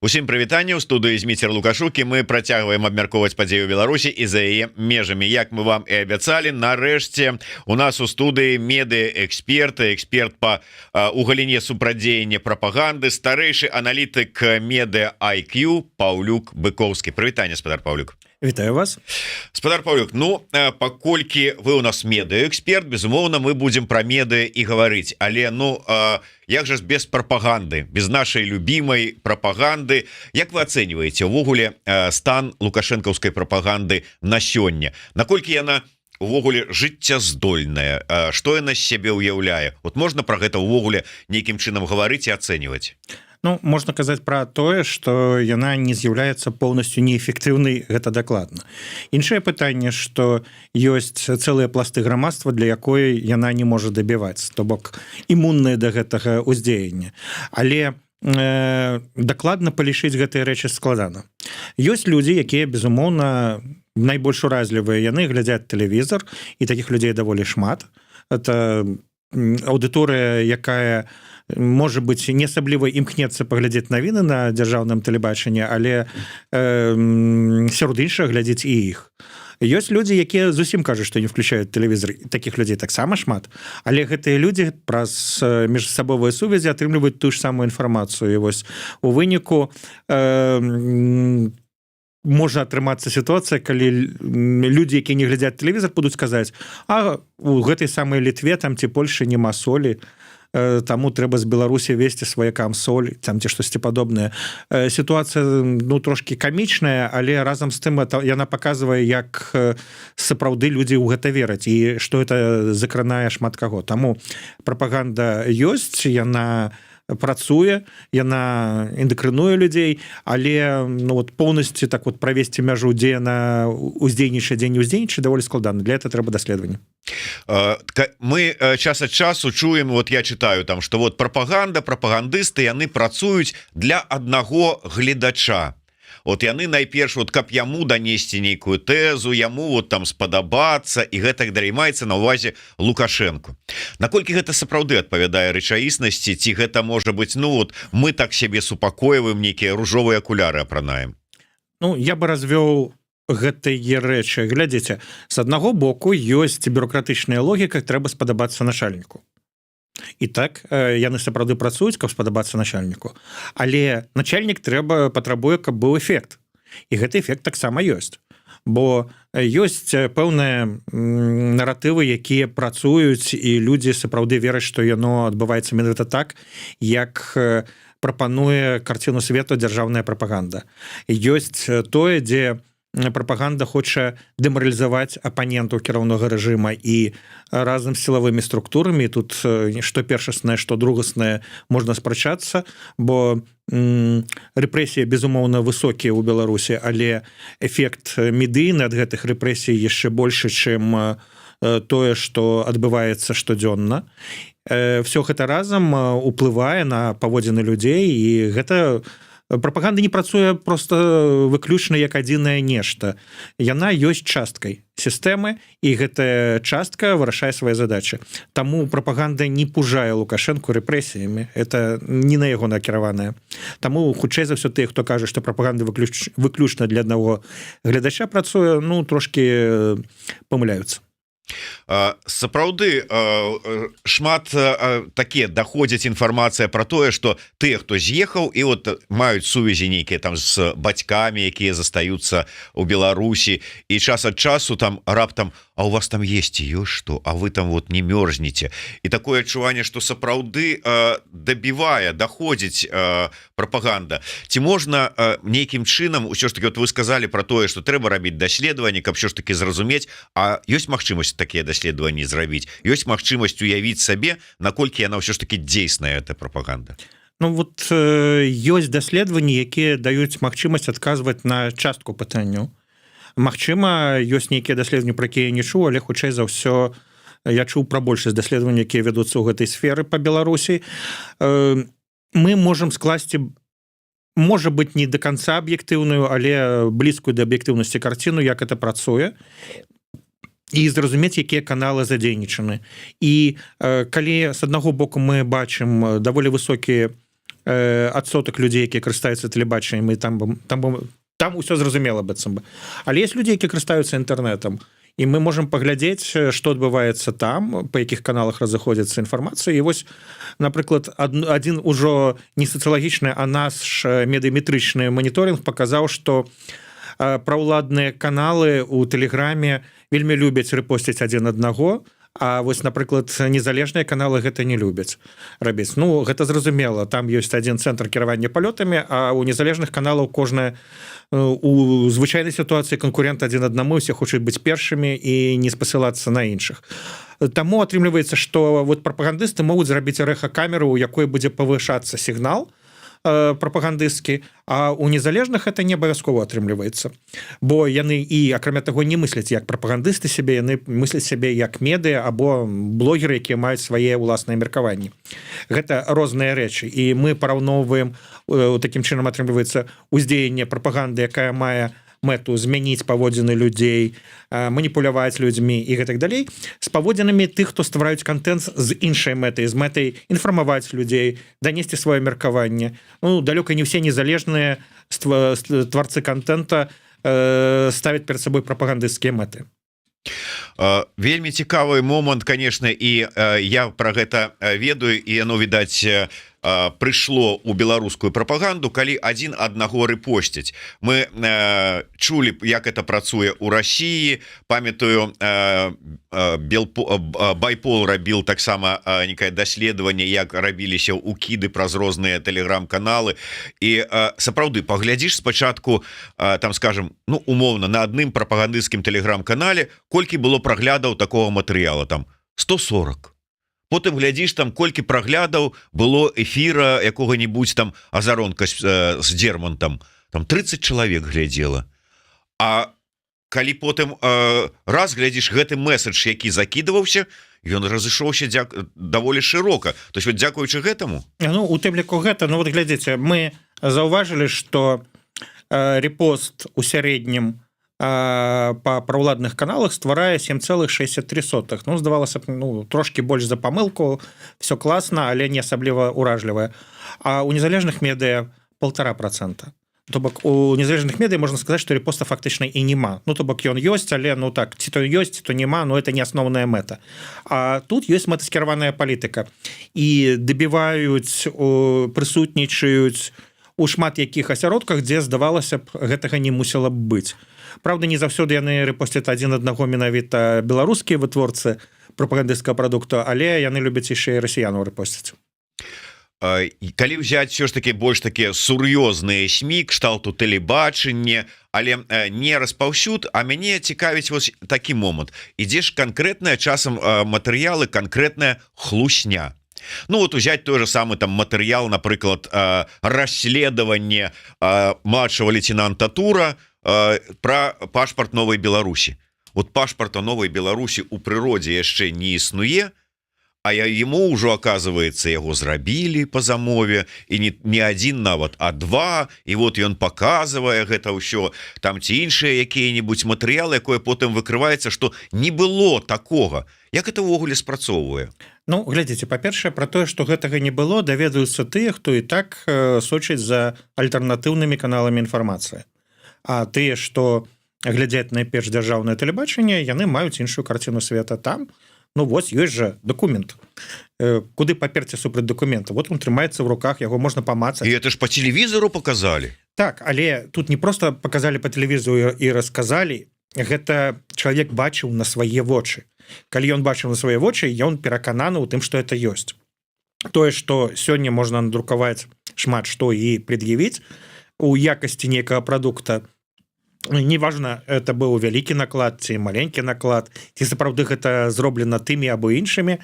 Усім прывітанне, ў студыі Зміцер Лукашукі. Мы працягваем абмяркоўваць падзею Беларусі і за яе межамі. Як мы вам і абяцалі, нарэшце у нас у студыі медыэксперт па у галіне супрадзеяння прапаганды, старэйшы аналітык медыа IQ Паўлюк Быкоўскі. Прывітанне, спадар Паўлюк. Вітаю вас, спадар Паўлюк. Ну, паколькі вы у нас медыэксперт, безумоўна, мы будзем пра медыа і гаварыць, але як жа без прапаганды, без нашай любімай прапаганды? Як вы ацэньваеце увогуле стан лукашэнкаўскай прапаганды на сёння? Наколькі яна увогуле жыццяздольная, што яна з сябе ўяўляе? Вот можна пра гэта увогуле нейкім чынам гаварыць і ацэньваць? Ну, можна казаць пра тое, што яна не з'яўляецца поўнасцю неэфектыўнай, гэта дакладна. Іншае пытанне, што ёсць цэлыя пласты грамадства, для якой яна не можа дабіваць, то бок імунныя да гэтага ўздзеяння. Але дакладна палічыць гэтыя рэчы складана. Ёсць людзі, якія, безумоўна, найбольш уразлівыя, яны глядзяць тэлевізор, і такіх людзей даволі шмат. Это аўдыторыя, якая можа быць не асабліва імкнецца паглядзець навіны на дзяржаўным тэлебачанні, але сярод іншых глядзець і іх. Ёсць людзі, якія зусім кажуць, што не включаюць тэлевізор, такіх людзей таксама шмат, але гэтыя людзі праз міжсабовыя сувязі атрымліваюць тую ж самую інфармацыю. І вось у выніку можа атрымацца сітуацыя, калі людзі, якія не глядзяць тэлевізор, будуць казаць: а у гэтай самай Літве там ці Польшы няма солі, таму трэба з Беларусі весці сваякам соль, там ці штосьці падобнае. Сітуацыя, трошкі камічная, але разам з тым яна паказвае, як сапраўды людзі ў гэта вераць і што это закранае шмат каго. Таму прапаганда ёсць, яна працуе, яна эндакрынуе людзей, але поўнасцю так правесці мяжу, дзе яна уздзейнічае, дзе не ўздзейнічае, даволі складана. Для этого трэба даследаванне. Мы час ад часу чуем, я читаю там, што прапагандысты, яны працуюць для аднаго гледача. Яны найперш, каб яму данесці нейкую тэзу, яму там спадабацца, і гэтак далей, маецца на ўвазе Лукашэнку. Наколькі гэта сапраўды адпавядае рэчаіснасці, ці гэта можа быць, мы так сябе супакойваем, нейкія ружовыя акуляры апранаем? Я бы развёў гэтыя рэчы. Глядзіце, з аднаго боку ёсць бюрократычная логіка, трэба спадабацца начальніку. І так яны сапраўды працуюць, каб спадабацца начальніку. Але начальнік патрабуе, каб быў эфект. І гэты эфект таксама ёсць. Бо ёсць пэўныя наратывы, якія працуюць, і людзі сапраўды вераць, што яно адбываецца менавіта так, як прапануе карціну свету дзяржаўная прапаганда. Ёсць тое, дзе прапаганда хоча дэмаралізаваць апанентаў кіраўнога рэжыма, і разам з сілавымі структурамі тут што першаснае, што другаснае можна спрачацца, бо рэпрэсіі, безумоўна, высокія ў Беларусі, але эфект медыйны ад гэтых рэпрэсій яшчэ большы, чым тое, што адбываецца штодзённа. Всё гэта разам уплывае на паводзіны людзей, і гэта прапаганда не працуе проста выключна як адзінае нешта. Яна ёсць часткай сістэмы, і гэтая частка вырашае свае задачы. Таму прапаганда не пужае Лукашэнку рэпрэсіямі. Это не на яго накіраваная. Таму хутчэй за ўсё тыя, хто кажа, што прапаганда выключна для аднаго гледача працуе, трошкі памыляюцца. Сапраўды шмат такія даходзіць інфармацыя пра тое, што тыя, хто з'ехаў і маюць сувязі нейкія там з бацькамі, якія застаюцца ў Беларусі, і час ад часу там раптам: а у вас там есці ёсць што, а вы там не мёрзнеце. І такое адчуванне, што сапраўды дабівае, даходзіць прапаганда. Ці можна нейкім чынам, усё ж таки, вы сказалі пра тое, што трэба рабіць даследаванні, каб ўсё ж таки зразумець, а ёсць магчымасць такія даследаванні зрабіць, ёсць магчымасць уявіць сабе, наколькі яна ўсё ж таки дзейсная, эта прапаганда? Ёсць даследаванні, якія даюць магчымасць адказваць на частку пытанняў. Магчыма, ёсць нейкія даследаванні, пра якія я не чуў, але хутчэй за ўсё я чуў пра большасць даследаванняў, якія вядуцца ў гэтай сферы па Беларусі. Мы можам скласці, можа быць, не да канца аб'ектыўную, але блізкую да аб'ектыўнасці карціну, як это працуе, і зразумець, якія каналы задзейнічаны. І калі з аднаго боку мы бачым даволі высокія адсотак людзей, якія карыстаюцца тэлебачаннем, і там усё зразумела быццам бы. Але есть людзі, які карыстаюцца інтэрнэтам, і мы можам паглядзець, што адбываецца там, па якіх каналах разыходзіцца інфармацыя. І вось, напрыклад, адзін ужо не сацыялагічны, а наш медыяметрычны маніторинг паказаў, што праўладныя каналы ў тэлеграме вельмі любяць рэпосціць адзін аднаго, а вось, напрыклад, незалежныя каналы гэта не любяць рабіць. Ну, гэта зразумела, там ёсць адзін цэнтр кіравання палётамі, а ў незалежных каналаў кожная у звычайнай сітуацыі канкурент адзін аднаму, усе хочуць быць першымі і не спасылацца на іншых. Таму атрымліваецца, што вот прапагандысты могуць зрабіць рэха-камеру, у якой будзе павышацца сігнал прапагандысцкі, а у незалежных это не абавязкова атрымліваецца, бо яны і акрамя таго не мысляць як прапагандысты сябе, яны мысляць сябе як медыа або блогеры, якія маюць свае ўласныя меркаванні. Гэта розныя рэчы, і мы параўноўваем, такім чынам атрымліваецца ўздзеянне прапаганды, якая мае мэту змяніць паводзіны людзей, маніпуляваць людзьмі і гэтак далей, з паводзінамі тых, хто ствараюць контент з іншай мэтай, з мэтай інфармаваць людзей, данесці сваё меркаванне. Ну, далёка не ўсе незалежныя тварцы контента ставяць перад сабой прапагандысцкія мэты. Вельмі цікавы момант, конечно, і я про гэта ведаю, і яно, відаць, прыйшло у беларускую прапаганду, калі адзін аднаго рэпосцяць. Мы чулі, як это працуе ў Расіі, памятаю, Байпол рабіл таксама некае даследаванне, як рабіліся укіды праз розныя тэлеграм-каналы, і сапраўды паглядзіш спачатку, там, скажем, ну, умоўна, на адным прапагандысцкім тэлеграм-канале колькі было праглядаў такого матэрыяла, там 140. Потым глядзіш, там колькі праглядаў было эфіра якога-нибудь там азаронка з Дермантам, там 30 чалавек глядзела. А калі потым раз глядзіш гэты месседж, які закідываўся, ён разышоўся даволі шырока. То есть вот дзякуючы гэтаму. Ну, у тым ліку гэта, ну вот глядзіце, мы заўважылі, што рэпост у сярэднім па праўладных каналах стварае 7,63. Ну, здавалася б, ну, трошки больш за памылку, все класна, але не асабліва уражлівае. А у незалежных медыа 1,5%. То бок у незалежных медыа можна сказаць, што рэпоста фактычна і няма. Ну, то бок ён ёсць, але ну так, ці то ёсць, ці то няма, но это не асноўная мэта. А тут ёсць мэтаскіраваная палітыка. І дабіваюць, прысутнічаюць у шмат якіх асяродках, дзе, здавалася б, гэтага не мусіла б быць. Правда, не заўсёды яны рэпосцяць адзін аднаго менавіта беларускія вытворцы прапагандысцкага прадукту, але яны любяць яшчэ і расіянаў рэпосцяць. Калі ўзяць все ж таки больш такія сур'ёзныя СМІ, кшталту тэлебачання, але не распаўсюд, а мяне цікавіць вось такі момант. Ідзеш канкрэтная часам матэрыялы, канкрэтная хлусня. Ну вот узять той же самый там матэрыял, напрыклад, расследаванне младшего лейтенанта Тура про пашпарт Новай Беларусі. Вот пашпарта Новай Беларусі у прыродзе яшчэ не існуе, а ему ўжо, оказывается, яго зрабілі по замове, і не адзін нават, а два, і вот ён показывае гэта ўсё, там ці іншыя якія-нибудь матэрыялы, якое потым выкрываецца, што не было такога. Як это ўвогуле спрацоўвае? Ну, глядзіце, па-першае, пра тое, што гэтага не было, даведаюцца тыя, хто і так сочыць за альтэрнатыўнымі каналамі інфармацыі. А тыя, што глядзяць найперш дзяржаўнае тэлебачанне, яны маюць іншую карціну света. Там, ну вось, ёсць жа дакумент. Куды паперці супраць дакумента? Вот он трымаецца ў руках, яго можна памацаць. І это ж по телевізору показалі. Так, але тут не просто показалі по тэлевізору і расказалі, гэта чалавек бачыў на свае вочы. Калі ён бачыў на свае вочы, ён перакананы ў тым, што это ёсць. Тое, што сёння можна надрукаваць шмат што і прад'явіць у якасці нейкага прадукта, неважна, это быў вялікі наклад ці маленькі наклад, ці сапраўды гэта зроблена тымі або іншымі,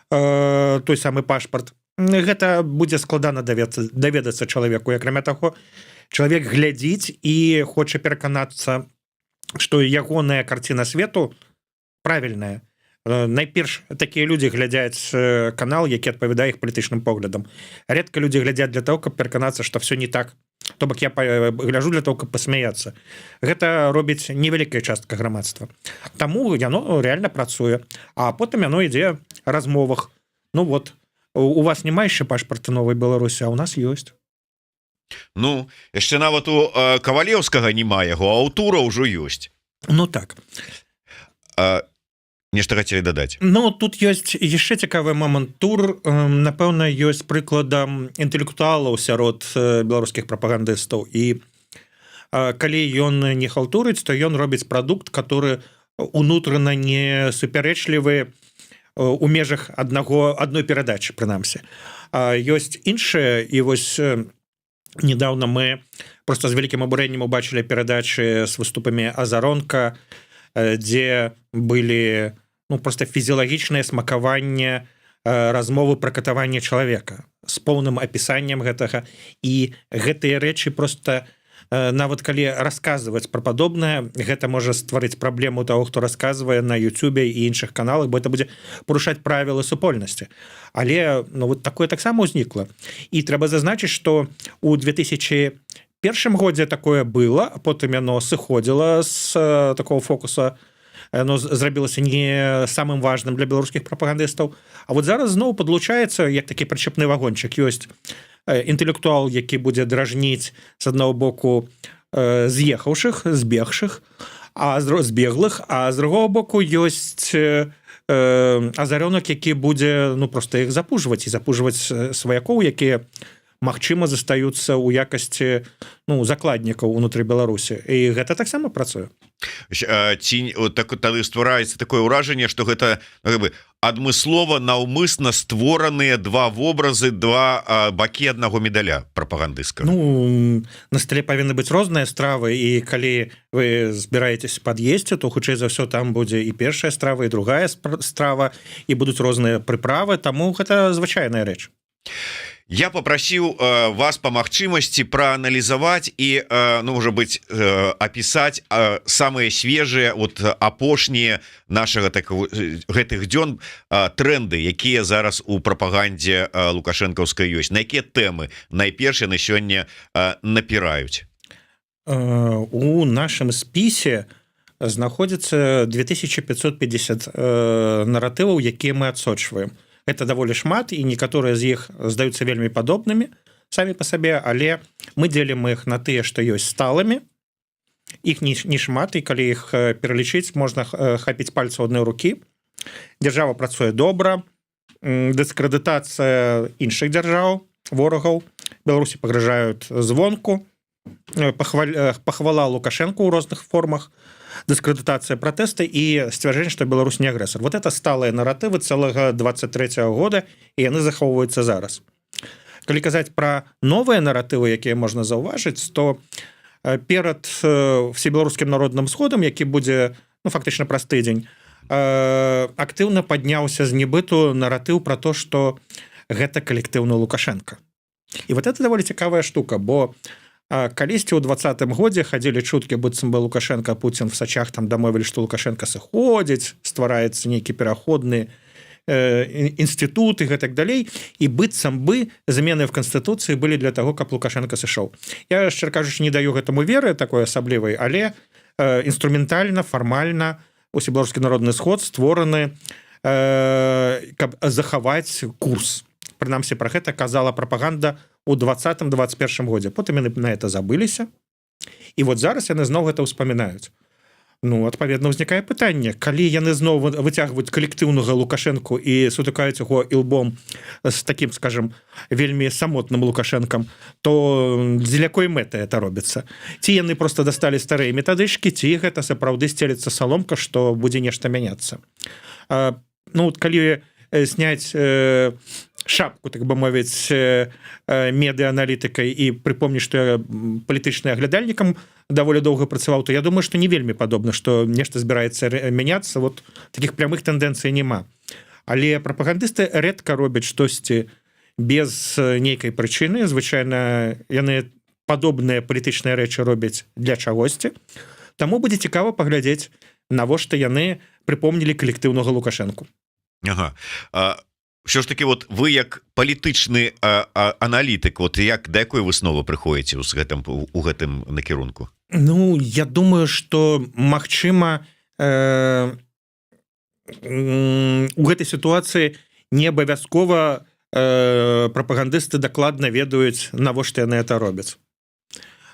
той самы пашпарт, гэта будзе складана даведацца чалавеку. Акрамя таго, чалавек глядзіць і хоча пераканацца, што ягоная карціна свету правільная. Найперш такія людзі глядзяць канал, які адпавядае іх палітычным поглядам. Рэдка людзі глядзяць для того, каб пераканацца, што все не так. То бок я гляжу для того, каб пасмяяцца. Гэта робіць невялікая частка грамадства. Таму яно реально працуе. А потым яно ідзе размовах. Ну вот, у вас няма яшчэ пашпарта новай Беларусі, а у нас ёсць. Ну яшчэ нават у Кавалеўскага няма яго, а ў Тура ўжо ёсць. Ну так. Нешта хацелі дадаць. Ну тут ёсць яшчэ цікавы момант. Тур, напэўна, ёсць прыкладам інтэлектуалаў сярод беларускіх прапагандыстаў, і калі ён не халтурыць, то ён робіць прадукт, который унутрана не супярэчлівы у межах адной перадачы, прынамсі. Ёсць іншыя, і вось недавно мы просто з вялікім абурэннем убачылі перадачы з выступамі Азаронка, дзе былі просто фізіялагічнае смакаванне размовы пра катаванне чалавека з поўным апісаннем гэтага, і гэтыя рэчы просто нават калі расказваць пра падобнае, гэта можа стварыць праблему таго, хто расказвае на Ютубе і іншых каналах, бо это будзе парушаць правілы супольнасці. Але вот такое таксама ўзнікла. І трэба зазначыць, што у 2001 годзе такое было, а потым яно сыходзіла з такого фокуса, оно зрабілася не самым важным для беларускіх прапагандыстаў. А вот зараз зноў падлучаецца, як такі прычэпны вагончык. Ёсць інтэлектуал, які будзе дражніць з аднаго боку з'ехаўшых, збегшых, збеглых, а з другого боку ёсць Азарёнак, які будзе просто іх запужваць і запужваць сваякоў, якія магчыма застаюцца ў якасці закладнікаў унутры Беларусі, і гэта таксама працуе. Тады ствараецца такое ўражанне, што гэта адмыслова наўмысна створаныя два вобразы, два бакі аднаго медаля прапагандысцкага. На стале павінны быць розныя стравы, і калі вы збіраецеся пад'есці, то хутчэй за ўсё там будзе і першая страва, і другая страва, і будуць розныя прыправы, таму гэта звычайная рэч. Я попрасіў вас па магчымасці прааналізаваць і можа быць апісаць самыя свежыя апошнія нашага гэтых дзён тренды, якія зараз у прапагандзе лукашэнкаўскай ёсць, на якія тэмы найперш яны сёння напіраюць. У нашым спісе знаходзіцца 2550 наратываў, якія мы адсочваем. Это даволі шмат, і некаторыя з іх здаюцца вельмі падобнымі самі па сабе, але мы дзелім іх на тыя, што ёсць сталымі. Іх не шмат, і калі іх пералічыць, можна хапіць пальцы адной рукі. Дзяржава працуе добра, дыскрэдытацыя іншых дзяржаў, ворагаў. Беларусі пагражаюць звонку, пахвала Лукашэнку ў розных формах, дыскрэдытацыя пратэста і сцвярджэнне, што Беларусь не агрэсар. Вот это сталыя наратывы цэлага 23-го года, і яны захоўваюцца зараз. Калі казаць пра новыя наратывы, якія можна заўважыць, то перад всебеларускім народным сходам, які будзе фактычна праз тыдзень, актыўна падняўся з нібыту наратыў пра то, што гэта калектыўны Лукашенко. І вот это даволі цікавая штука, бо калісьці ў 20-м годзе хадзілі чуткі, быццам бы Лукашенко, Пуцін в сачах там дамовілі, што Лукашенко сыходзіць, ствараецца нейкі пераходны інстытут і гэтак далей, і быццам бы змены в Канстытуцыі былі для таго, каб Лукашенко сышоў. Я, шчыра кажучы, не даю гэтаму веры такой асаблівай, але інструментальна, фармальна усебеларускі народны сход створаны, каб захаваць курс. Прынамсі, пра гэта казала прапаганда у 20-21 годзе. Потым яны на это забыліся. І вот зараз яны зноў гэта ўспамінаюць. Адпаведна, ўзнікае пытанне, калі яны зноў выцягваюць калектыўнага Лукашэнку і сутыкаюць яго ілбом з такім, скажем, вельмі самотным Лукашэнкам, то дзеля якой мэты это робіцца? Ці яны просто дасталі старыя метадычкі, ці гэта сапраўды сцелецца саломка, што будзе нешта мяняцца? Калі сняць шапку, так бы мовіць, медыааналітыкай і прыпомніць, што я палітычны аглядальнікам даволі доўга працаваў, то я думаю, што не вельмі падобна, што нешта збіраецца мяняцца, такіх прямых тэндэнцый няма. Але прапагандысты рэдка робяць штосьці без нейкай прычыны. Звычайна яны падобныя палітычныя рэчы робяць для чагосьці. Таму будзе цікава паглядзець, навошта яны прыпомнілі калектыўнага Лукашэнку. Ага. Що ж таки, вы як палітычны аналітык, да якой высновы прыходзіце у гэтым накірунку? Я думаю, што магчыма у гэтай сітуацыі не абавязкова прапагандысты дакладна ведаюць, навошта яны это робяць.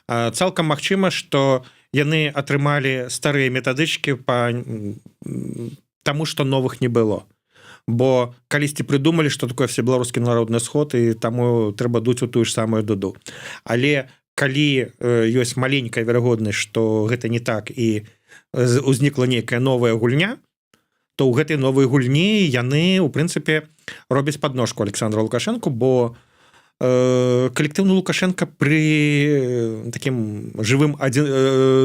Цалкам магчыма, што яны атрымалі старыя метадычкі па таму, што новых не было. Бо калісьці прыдумалі, што такое всебеларускі народны сход, і таму трэба дуць у тую ж самую дуду. Але калі ёсць маленькая верагоднасць, што гэта не так і узнікла нейкая новая гульня, то ў гэтай новай гульні яны, у прынцыпе, робяць падножку Александру Лукашенку, бо калектыўны Лукашенко пры такім жывым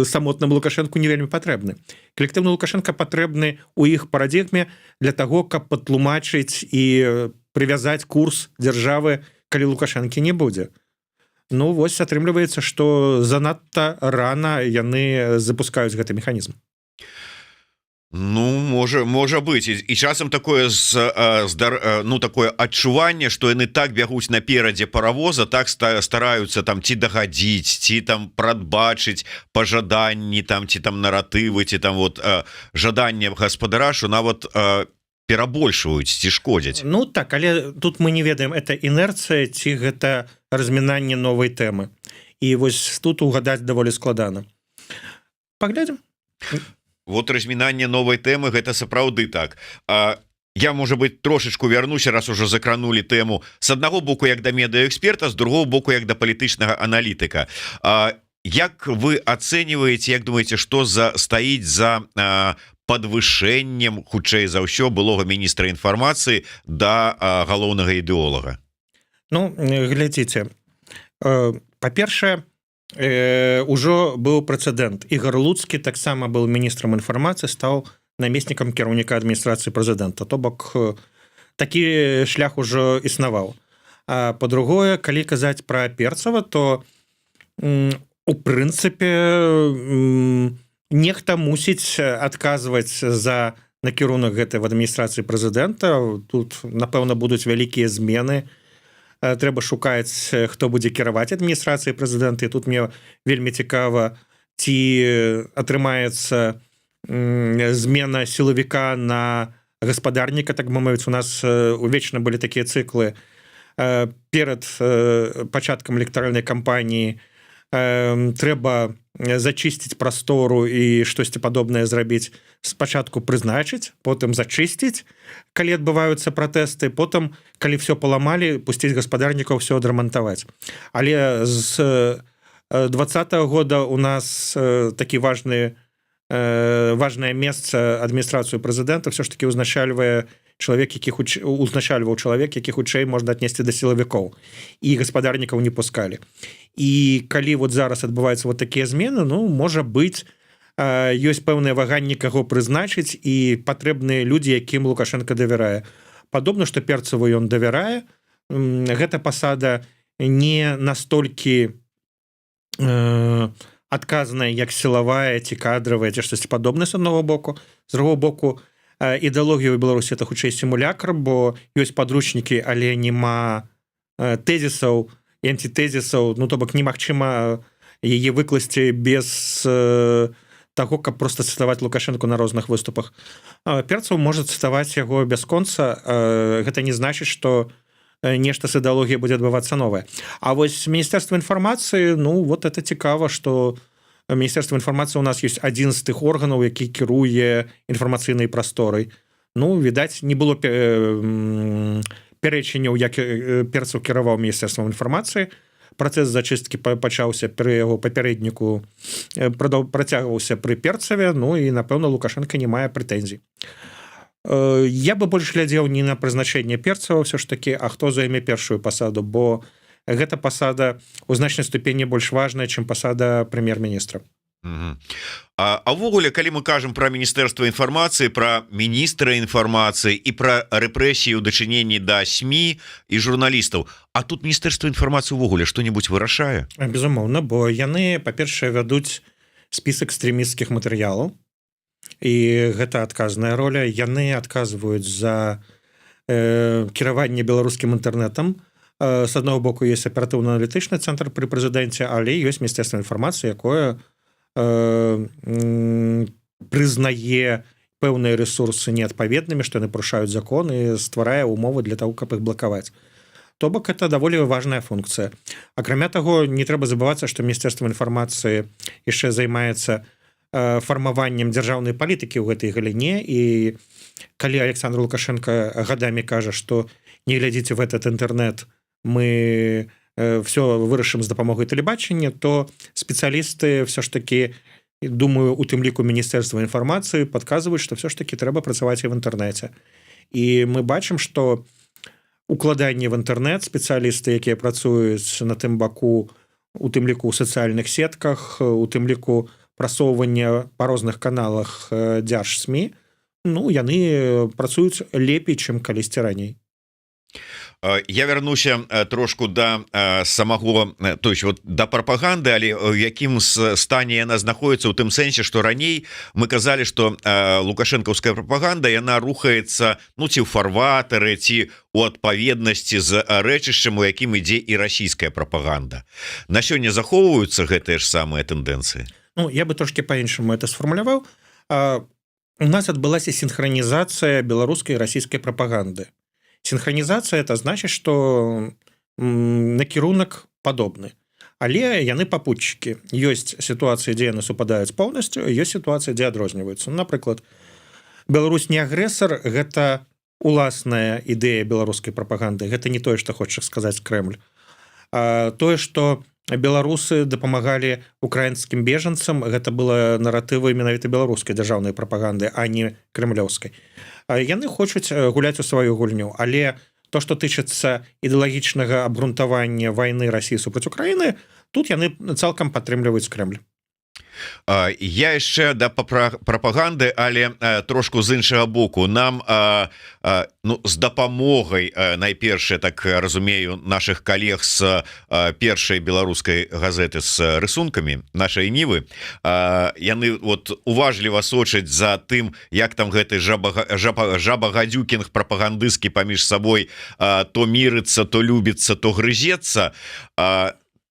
самотным Лукашенку не вельмі патрэбны. Калектыўны Лукашенко патрэбны ў іх парадыгме для таго, каб патлумачыць і прывязаць курс дзяржавы, калі Лукашэнкі не будзе. Ну, вось атрымліваецца, што занадта рана яны запускаюць гэты механізм. Ну, можа быць. І часам такое такое адчуванне, што яны так бягуць наперадзе паравоза, так стараюцца там ці дагадзіць, ці там прадбачыць пажаданні, там ці там наратывы, ці там вот жаданне гаспадара, што нават перабольшваюць ці шкодзяць. Ну так, але тут мы не ведаем, это інерцыя ці гэта размінанне новай тэмы. І вось тут угадаць даволі складана. Паглядзім. Вот размінанне новай тэмы гэта сапраўды так. Я, можа быть, трошечку вярнуся, раз уже закранули тэму с аднаго боку як да медыаэксперта, з другого боку як да палітычнага аналітыка. Як вы ацэньваеце, як думаеце, што стаіць за падвышэннем, хутчэй за ўсё, былога міністра інфармацыі да галоўнага ідэолага? Ну, глядзіце, па-першае, ужо быў прэцэдэнт. Ігор Луцкі таксама быў міністрам інфармацыі, стаў намеснікам кіраўніка адміністрацыі прэзідэнта. То бок такі шлях ужо існаваў. А па-другое, калі казаць пра Перцава, то у прынцыпе нехта мусіць адказваць за накірунак гэтай в адміністрацыі прэзідэнта. Тут, напэўна, будуць вялікія змены. Трэба шукаць, хто будзе кіраваць адміністрацыяй прэзідэнта. І тут мне вельмі цікава, ці атрымаецца змена сілавіка на гаспадарніка, так бы мовіць. У нас увечна былі такія цыклы. Перад пачаткам электаральнай кампаніі трэба зачысціць прастору і штосьці падобнае зрабіць. Спачатку прызначыць, потым зачысціць, калі адбываюцца пратэсты, потым, калі все паламалі, пусціць гаспадарнікаў все адрамантаваць. Але з 2020 года у нас такі важнае месца адміністрацыю прэзідэнта все ж таки узначальваў чалавек, які хутчэй можна аднесці да сілавікоў. І гаспадарнікаў не пускалі. І калі вот зараз адбываюцца вот такія змены, ну, можа быць, ёсць пэўнае ваганне, каго прызначыць, і патрэбныя людзі, якім Лукашенко давярае. Падобна, што Перцаву ён давярае. Гэта пасада не настолькі адказная, як сілавая ці кадравая, ці штосьці падобнае з аднаго боку. З другого боку, ідэалогія ў Беларусі это хутчэй сімулякр, бо ёсць падручнікі, але няма тэзісаў і антитэзісаў. Ну, то бок немагчыма яе выкласці без таго, каб просто цытаваць Лукашенко на розных выступах. Перцаў можа цытаваць яго бясконца. Гэта не значыць, што нешта з ідэалогіяй будзе адбывацца новае. А вось Міністэрства інфармацыі, ну, вот это цікава, што Міністэрства інфармацыі у нас ёсць адзін з тых органаў, які кіруе інфармацыйнай прасторай. Ну, відаць, не было пярэчанняў, як Перцаў кіраваў Міністэрствам інфармацыі. Працэс зачысткі пачаўся пры яго папярэдніку, працягваўся пры Перцаве, ну і, напэўна, Лукашенко не мае прэтэнзій. Я бы больш глядзеў не на прызначэнне Перцава ўсё ж такі, а хто зойме першую пасаду, бо гэта пасада ў значнай ступені больш важная, чым пасада прэм'ер-міністра. А ўвогуле, калі мы кажам пра Міністэрства інфармацыі, пра міністра інфармацыі і пра рэпрэсіі ў дачыненні да СМІ і журналістаў, а тут Міністэрства інфармацыі ўвогуле што-небудзь вырашае? Безумоўна, бо яны, па-першае, вядуць спіс экстрэмісцкіх матэрыялаў, і гэта адказная роля. Яны адказваюць за кіраванне беларускім інтэрнэтам. З аднаго боку, ёсць аператыўна-аналітычны цэнтр пры прэзідэнце, але ёсць Міністэрства інфармацыі, якое прызнае пэўныя рэсурсы неадпаведнымі, што яны парушаюць закон і стварае ўмовы для таго, каб іх блакаваць. То бок это даволі важная функцыя. Акрамя таго, не трэба забывацца, што міністэрства інфармацыі яшчэ займаецца фармаваннем дзяржаўнай палітыкі ў гэтай галіне, і калі Александр Лукашенко гадамі кажа, што не глядзіце в этот інтэрнэт, мы все вырашым з дапамогай тэлебачання, то спецыялісты все ж таки, думаю, у тым ліку міністэрства інфармацыі падказваюць, што все ж таки трэба працаваць і в інтэрнэце. І мы бачым, што укладанне в інтэрнэт, спецыялісты, якія працуюць на тым баку, у тым ліку ў сацыяльных сетках, у тым ліку прасоўвання па розных каналах дзярж-СМІ, ну, яны працуюць лепей, чым калісьці раней. Я вярнуся трошку да самого, то есть вот да прапаганды, але ў якім стане яна знаходіцца, у тым сэнсе, што раней мы казалі, што лукашэнкаўская прапаганда, яна рухаецца, ну, ці ў фарватары, ці у адпаведнасці з рэчышчам, у якім ідзе і расійская прапаганда. На сёння захоўваюцца гэтыя ж самыя тэндэнцыі? Ну, я бы трошки по-іншаму это сфармуляваў. У нас адбылася синхронизация беларускай и российской пропаганды. Синхронизация это значит, что накірунак падобны. Але яны попутчики. Ёсць ситуации, дзе яны супадаюць полностью, ёсць ситуации, дзе адрозніваюцца. Напрыклад, Беларусь не агрэсар, гэта уласная ідэя беларускай прапаганды. Гэта не тое, што хоча сказаць Кремль. Тое, што беларусы дапамагалі украінскім бежанцам, гэта было наратывы менавіта беларускай дзяржаўнай прапаганды, а не кремлёўскай. Яны хочуць гуляць у сваю гульню, але то, што тычыцца ідэалагічнага абгрунтавання вайны Расіі супраць Украіны, тут яны цалкам падтрымліваюць Кремль. Я яшчэ да прапаганды, але трошку з іншага боку. Нам ну, з дапамогай, найперш, так разумею, наших калег з першай беларускай газеты з рысункамі нашай Нівы, яны вот уважліва сочаць за тым, як там гэты жабагадзюкінг прапагандысцкі паміж сабой то мірыцца, то любіцца, то грызецца.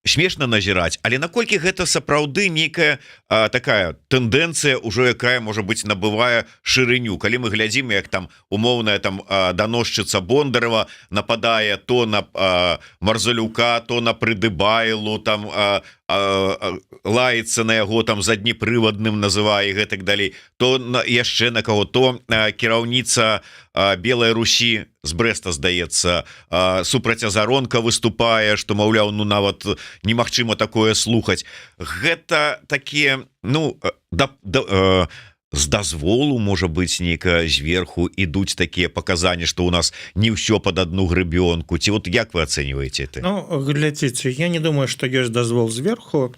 Смешна назіраць, але наколькі гэта сапраўды нейкая такая тэндэнцыя, ужо якая, можа быць, набывае шырыню. Калі мы глядзім, як там умоўная там даносчыца Бондарева нападае то на Марзалюка, то на Прыдыбайлу, там лаецца на яго там заднепрывадным, называе і гэтак далей, то яшчэ на каго, то кіраўніца Белай Русі з Брэста, здаецца, супраць Азаронка выступае, што, маўляў, ну нават немагчыма такое слухаць. Гэта такія, ну, з дазволу, можа быць, нейка зверху ідуць такія паказанні, што ў нас не ўсё пад адну грыбёнку. Ці вот як вы ацэньваеце это? Ну, глядзіце, я не думаю, што ёсць дазвол зверху.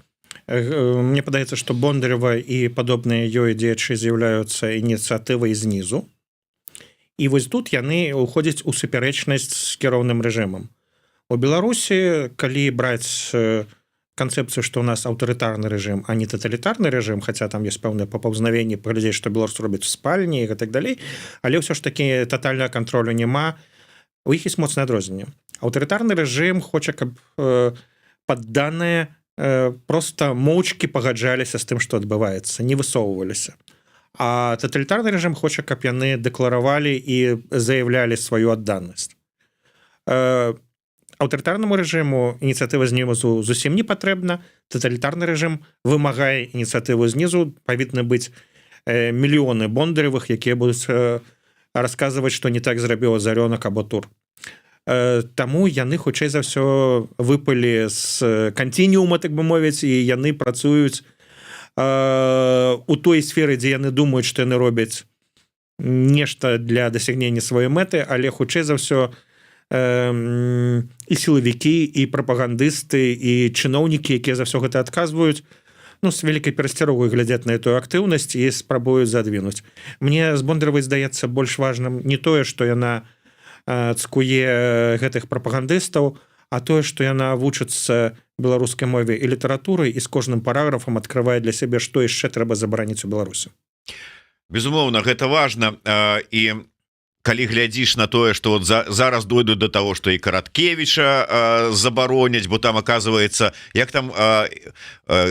Мне падаецца, што Бондарева і падобныя ёй дзеячы з'яўляюцца ініцыятывай знізу. І вось тут яны ўходзяць у супярэчнасць з кіроўным рэжымам. У Беларусі, калі браць канцэпцыю, што ў нас аўтарытарны рэжым, а не таталітарны рэжым, хаця там ёсць пэўныя папаўзнавенні, паглядзець, што беларусы робяць у спальні і гэтак далей, але ўсё ж такі татальнага кантролю няма. У іх ёсць моцнае адрозненне. Аўтарытарны рэжым хоча, каб падданыя проста моўчкі пагаджаліся з тым, што адбываецца, не высоўваліся. А таталітарны рэжым хоча, каб яны дэкларавалі і заяўлялі сваю адданасць. Аўтарытарнаму рэжыму ініцыятыва знізу зусім не патрэбна. Таталітарны рэжым вымагае ініцыятыву знізу. Павінны быць мільёны Бондаревых, якія будуць расказваць, што не так зрабіў Азарёнак або Тур. Таму яны, хутчэй за ўсё, выпалі з канцініума, так бы мовіць, і яны працуюць у той сферы, дзе яны думаюць, што яны робяць нешта для дасягнення сваёй мэты, але хутчэй за ўсё і сілавікі, і прапагандысты, і чыноўнікі, якія за ўсё гэта адказваюць, ну, з вялікай перасцярогай глядзяць на эту актыўнасць і спрабуюць задвінуць. Мне з Бондаровай здаецца больш важным не тое, што яна цкуе гэтых прапагандыстаў, а тое, што яна вучыцца беларускай мове і літаратуры і з кожным параграфам адкрывае для сябе, што яшчэ трэба забараніць у Беларусі. Безумоўна, гэта важна. І калі глядзіш на тое, што вот зараз дойдуць до того, што і Караткевіча забароняць, бо там, оказывается, як там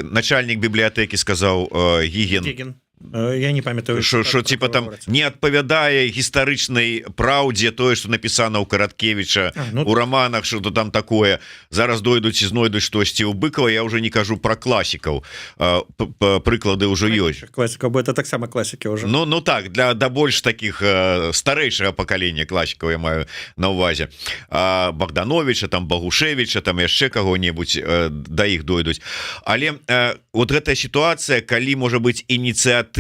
начальнік бібліятэкі сказаў, Гіген, Я не памятаю, що типа там не адпавядае гістарычнай праўдзе тое, што напісана ў Караткевіча у романах, что там такое. Зараз дойдуць і знойдуць штосьці ў Быкова. Я уже не кажу про класікаў, прыклады ўжо ёсць. Класікаў, бо это таксама класікі ўжо. Ну так, да больш таких старэйшага пакалення класікаў я маю на ўвазе. Богдановича, там Багушевича, там яшчэ каго-небудзь да іх дойдуць. Але вот гэтая сітуацыя, калі можа быць ініцыятыва,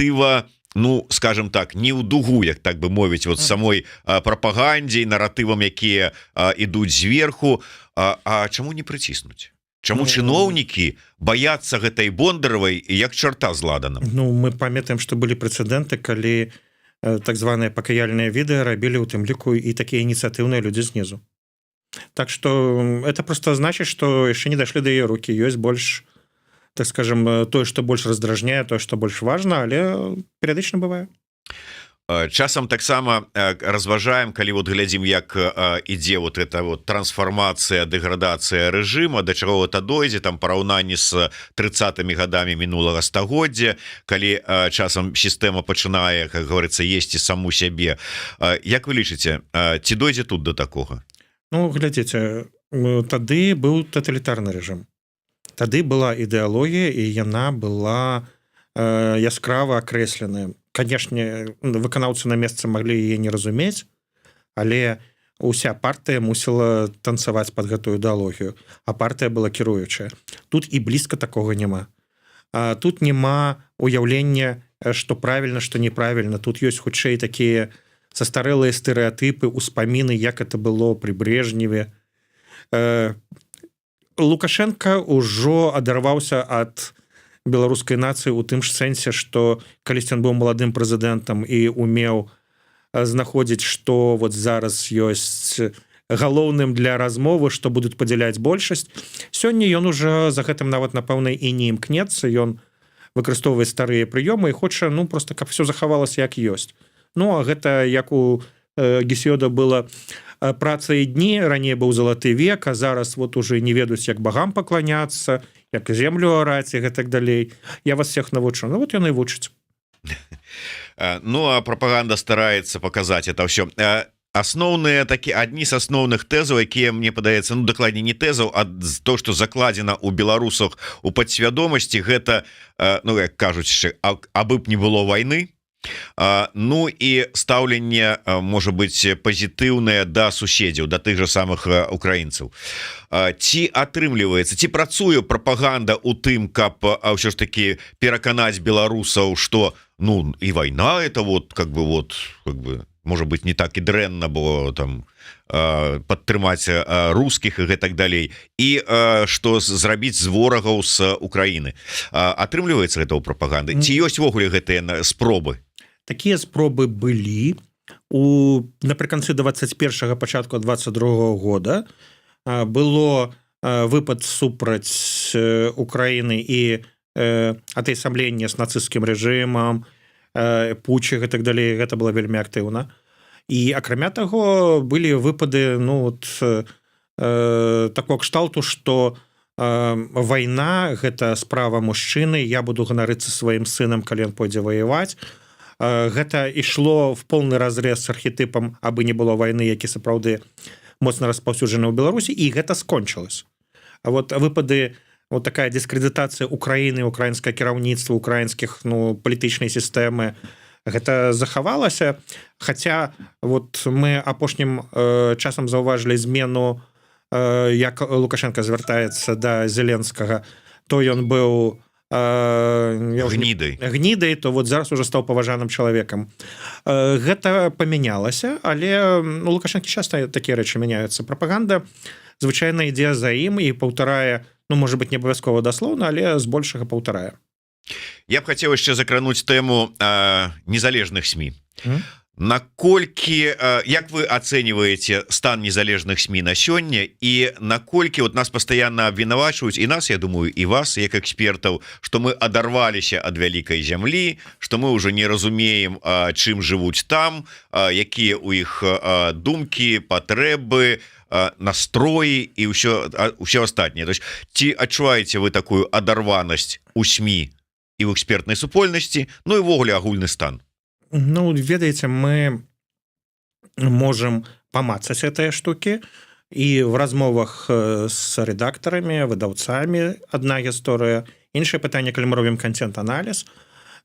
ну скажем так, не ў дугу, як так бы мовіць, вот самой прапагандзе, наратывам, якія ідуць зверху, а чаму не прыціснуць? Чаму чыноўнікі баяцца гэтай Бондаравай як чарта зладана? Ну мы памятаем, што былі прэцэдэнты, калі так званыя пакаяльныя відэа рабілі у тым ліку і такія ініцыятыўныя людзі знізу. Так што это просто значыць, што яшчэ не дашлі да яе рукі, ёсць больш, так скажем, тое, што больш раздражняе, тое, што больш важна, але перыядычна бывае. Часам таксама разважаем, калі вот глядзім, як ідзе вот эта вот трансфармацыя, дэградацыя рэжыма, да чаго это дойдзе, там параўнанні з 30-ми гадамі мінулага стагоддзя, калі часам сістэма пачынае, как говорится, есці саму сябе. Як вы лічыце, ці дойдзе тут до такога? Ну, глядзіце, тады быў таталітарны рэжым. Тады была ідэалогія, і яна была яскрава акрэсленая. Канешне, выканаўцы на месцы маглі яе не разумець, але уся партыя мусіла танцаваць пад гэтую ідэалогію, а партыя была кіруючая. Тут і блізка такога няма. Тут няма уяўлення, што правільна, што неправільна. Тут ёсць хутчэй такія састарэлыя стэрэатыпы, успаміны, як это было пры Брежневе. Лукашенко ўжо адарваўся ад беларускай нацыі ў тым ж сэнсе, што калісьці ён быў маладым прэзідэнтам і умеў знаходзіць, што вот зараз ёсць галоўным для размовы, што будуць падзяляць большасць. Сёння ён уже за гэтым нават, напэўна, і не імкнецца. Ён выкарыстоўвае старыя прыёмы і хоча, ну, просто каб все захавалася як ёсць. Ну, а гэта як у Гесіёда была праца і дні, раней быў залаты век, а зараз вот уже не ведаюць, як багам пакланяцца, як землю араць і гэтак далей. Я вас всех навучу. Ну вот ён і вучыць. Ну а прапаганда стараецца паказаць это ўсё. Асноўныя такі адні з асноўных тэзаў, якія мне падаецца, ну дакладней не тэзаў, а то, што закладзена ў беларусах у падсвядомасці, гэта, ну як кажуць яшчэ, абы б не было вайны. Ну і стаўленне можа быць пазітыўнае да суседзяў, да тых жа самых украінцаў. Ці атрымліваецца, ці працуе прапаганда ў тым, каб ўсё ж такі пераканаць беларусаў, што ну і вайна это вот как бы можа быть не так і дрэнна, бо там падтрымаць рускіх і гэтак далей, і што зрабіць з ворагаў з Украіны. Атрымліваецца гэта ў прапаганды? Ці ёсць увогуле гэтыя спробы? Такія спробы былі напрыканцы 21-го, пачатку 22-го года. Было выпад супраць Украіны і атаясамлення з нацысцкім рэжымам, путчы і так далей. Гэта было вельмі актыўна. І акрамя таго былі выпады, ну вот такого кшталту, што вайна гэта справа мужчыны, я буду ганарыцца сваім сынам, калі ён пойдзе ваяваць. Гэта ішло в поўны разрез з архетыпам абы не было вайны, які сапраўды моцна распаўсюджаны ў Беларусі, і гэта скончылось. А вот выпады, вот такая дыскрэдытацыя Украіны, украінскае кіраўніцтва, украінскіх, ну, палітычнай сістэмы, гэта захавалася. Хаця вот мы апошнім часам заўважылі змену, як Лукашенко звяртаецца да Зеленскага, то ён быў гнідай, то вот зараз уже стаў паважаным чалавекам. Гэта памянялася, але у Лукашэнкі часта такія рэчы мяняюцца. Прапаганда звычайна ідзе за ім і паўтарае, ну, можа быть, не абавязкова даслоўна, але збольшага паўтарае. Я б хацеў яшчэ закрануць тэму незалежных СМІ. Наколькі, як вы ацэньваеце стан незалежных СМІ на сёння, і наколькі вот нас пастаянна абвінавачваюць, і нас, я думаю, і вас, як экспертаў, што мы адарваліся ад вялікай зямлі, што мы ўжо не разумеем, чым жывуць там, якія ў іх думкі, патрэбы, настроі і ўсё астатняе. То есть, ці адчуваеце вы такую адарванасць у СМІ і ў экспертнай супольнасці, ну і ўвогуле агульны стан. Ну, ведаеце, мы можем памацаць гэтыя штукі, і в размовах з рэдактарамі, выдаўцамі адна гісторыя. Іншае пытанне, калі мы робім контент-аналіз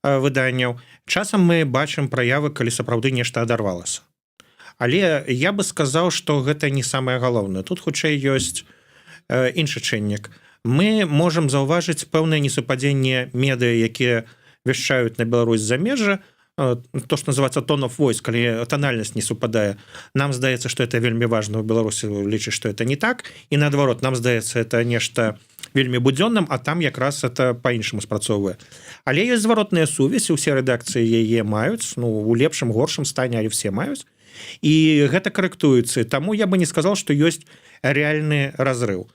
выданняў, часам мы бачым праявы, калі сапраўды нешта адарвалася. Але я бы сказаў, што гэта не самае галоўнае. Тут хутчэй ёсць іншы чыннік. Мы можам заўважыць пэўнае несупадзенне медыа, якія вяшчаюць на Беларусь замежжа, то, что называется tone of voice, калі тональнасць не супадае. Нам здаецца, што это вельмі важна, у Беларусі лічыць, што это не так, і наадварот, нам здаецца, это нешта вельмі будзённым, а там якраз это па-іншаму спрацоўвае. Але ёсць зваротная сувязь, усе рэдакцыі яе маюць, ну, у лепшым, горшым стане, але все маюць, і гэта карэктуецца. Таму я бы не сказал, што ёсць рэальны разрыў.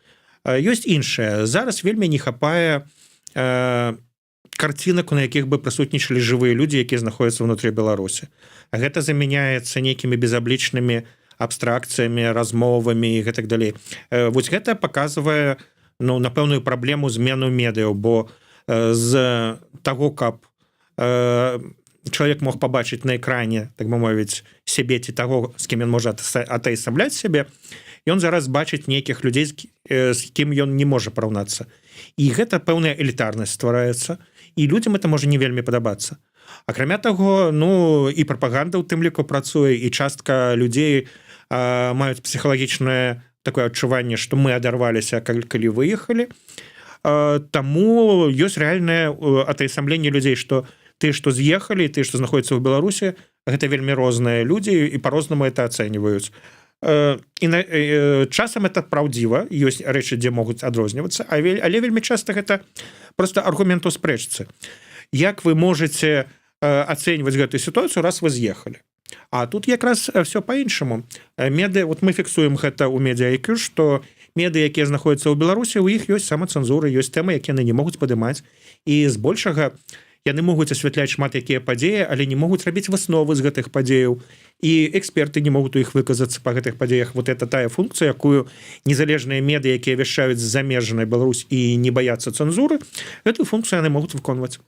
Ёсць іншае. Зараз вельмі не хапае карцінак, на якіх бы прысутнічалі жывыя людзі, якія знаходзяцца ўнутры Беларусі. Гэта замяняецца нейкімі безаблічнымі абстракцыямі, размовамі і гэтак далей. Вось гэта паказвае, ну, напэўную праблему змену медыяў, бо з таго, каб чалавек мог пабачыць на экране, так бы мовіць, сябе ці таго, з кім ён можа атаясамляць сябе, ён зараз бачыць нейкіх людзей, з кім ён не можа параўнацца. І гэта пэўная элітарнасць ствараецца, і людзям это можа не вельмі падабацца. Акрамя таго, ну, і прапаганда ў тым ліку працуе, і частка людзей маюць псіхалагічнае такое адчуванне, што мы адарваліся, калі выехалі. Таму ёсць рэальнае атаясамленне людзей, што тыя, што з'ехалі, тыя, што знаходзяцца ў Беларусі, гэта вельмі розныя людзі, і па-рознаму это ацэньваюць. І часам это праўдзіва, ёсць рэчы, дзе могуць адрознівацца, але вельмі часта гэта просто аргумент у спрэчцы. Як вы можаце ацэньваць гэтую сітуацыю, раз вы з'ехалі? А тут якраз все па-іншаму. Медыа, вот мы фіксуем гэта ў медыа-IQ, што медыа, якія знаходзяцца ў Беларусі, у іх ёсць самацэнзура, ёсць тэмы, якія яны не могуць падымаць, і збольшага яны могуць асвятляць шмат якія падзеі, але не могуць рабіць высновы з гэтых падзеяў, і эксперты не могуць у іх выказацца па гэтых падзеях. Вот это тая функцыя, якую незалежныя медыа, якія вяшчаюць з замежнай Беларусь і не баяцца цэнзуры, гэтую функцыю яны могуць выконваць.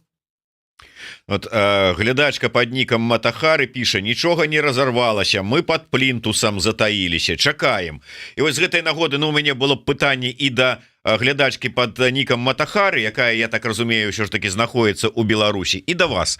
Вот, глядачка под нікам Матахары піша: нічога не разорвалася, мы под плінтусам затаіліся, чакаем. І вось з гэтай нагоды, ну, у мяне было б пытанне і да глядачкі под нікам Матахары, якая, я так разумею, ўсё ж таки знаходіцца ў Беларусі, і да вас.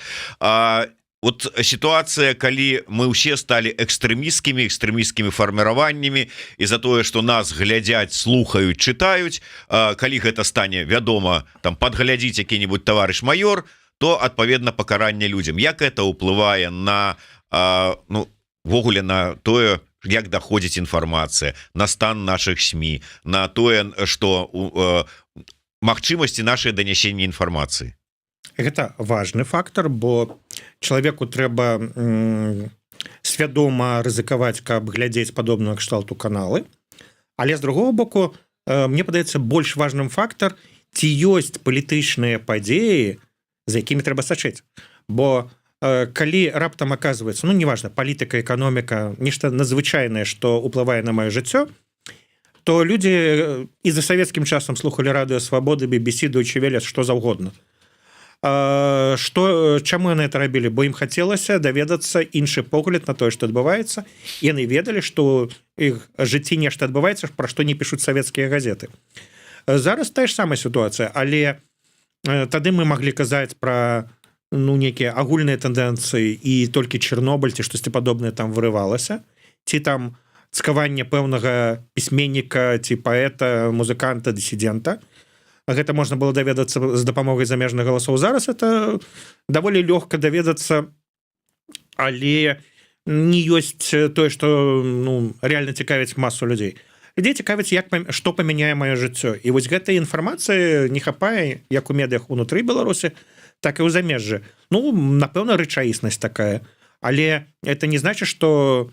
Вот ситуация, калі мы ўсе стали экстрэмісцкімі фарміраваннямі, і за тое, что нас глядзяць, слухаюць, чытаюць, калі гэта стане вядома, там подглядзіць які-нибудь товарищ майор, то адпаведна пакаранне людзям. Як это ўплывае на, ну, ввогуле на тое, як даходзіць інфармацыя, на стан наших СМІ, на тое, што магчымасці нашай данясення інфармацыі? Гэта важны фактор, бо чалавеку трэба свядома рызыкаваць, каб глядзець падобнага кшталту каналы. Але з другого боку, мне падаецца больш важным фактор, ці ёсць палітычныя падзеі, за якімі трэба сачыць. Бо калі раптам аказваецца, ну, неважна, палітыка, эканоміка, нешта надзвычайнае, што ўплывае на маё жыццё, то людзі і за савецкім часам слухалі радыё Свабоды, BBC, Deutsche Welle, што заўгодна. Чаму яны это рабілі? Бо ім хацелася даведацца іншы погляд на тое, што адбываецца. Яны ведалі, што іх жыцці нешта адбываецца, пра што не пішуць савецкія газеты. Зараз тая ж самая сітуацыя, але тады мы маглі казаць пра, ну, нейкія агульныя тэндэнцыі і толькі Чэрнобыль ці штосьці падобнае там вырывалася, ці там цкаванне пэўнага пісьменніка ці паэта, музыканта, дысідэнта. Гэта можна было даведацца з дапамогай замежных галасоў. Зараз это даволі лёгка даведацца, але не ёсць тое, што, ну, реально цікавіць масу людзей. Людзей цікавіць, што памяняе маё жыццё. І вось гэтай інфармацыі не хапае як у медыях унутры Беларусі, так і ў замежжы. Ну, напэўна, рэчаіснасць такая. Але это не значит, што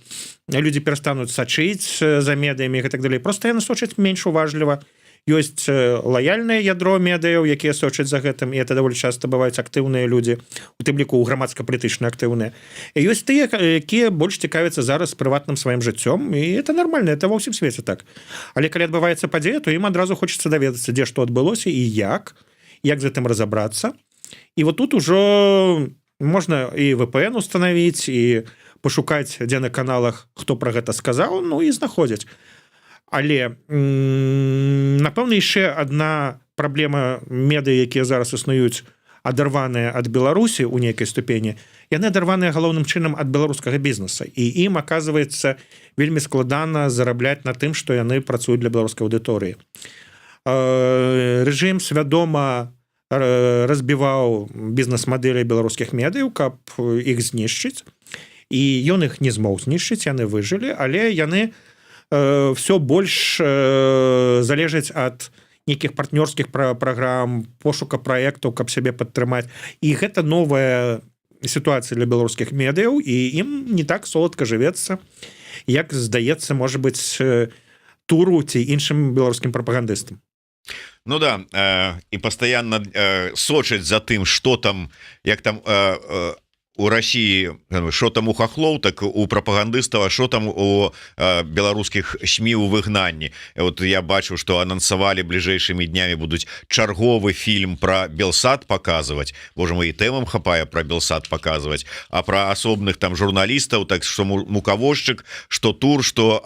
людзі перастануць сачыць за медыямі і так далей. Просто яны сочаць менш уважліва. Ёсць лаяльнае ядро медыяў, якія сочаць за гэтым, і это даволі часта бываюць актыўныя людзі, у тым ліку грамадска-палітычна актыўныя. І ёсць тыя, якія больш цікавяцца зараз прыватным сваім жыццём, і это нармальна, это ва ўсім свеце так. Але калі адбываецца падзея, то ім адразу хочацца даведацца, дзе што адбылося і як з гэтым разабрацца. І вот тут ужо можна і VPN установіць і пашукаць, дзе на каналах хто пра гэта сказаў, ну і знаходзяць. Але напэўна яшчэ адна праблема медыа, якія зараз існуюць, адарваныя ад Беларусі ў нейкай ступені, яны адарваныя галоўным чынам ад беларускага бізнеса, і ім аказваецца вельмі складана зарабляць на тым, што яны працуюць для беларускай аўдыторыі. Рэжым свядома разбіваў бізнес-мадэлі беларускіх медыяў, каб іх знішчыць, і ён іх не змог знішчыць, яны выжылі, але яны все больш залежаць ад нейкіх партнёрскіх праграм, пошука праектаў, каб сябе падтрымаць. І гэта новая сітуацыя для беларускіх медыяў, і ім не так соладка жывецца, як здаецца, можа быць, туру ці іншым беларускім прапагандыстам. Ну да, і пастаянна сочаць за тым, што там, як там у России, что там у хохлов, так у прапагандыстаў, а что там у беларускіх СМІ у выгнанні. Вот я бачу, что анансавалі бліжэйшымі днямі будуць чарговы фільм про Белсат показывать. Боже мой, і тэмам хапае про Белсат показывать, а про асобных там журналістаў, так что мукавозчык, что тур, что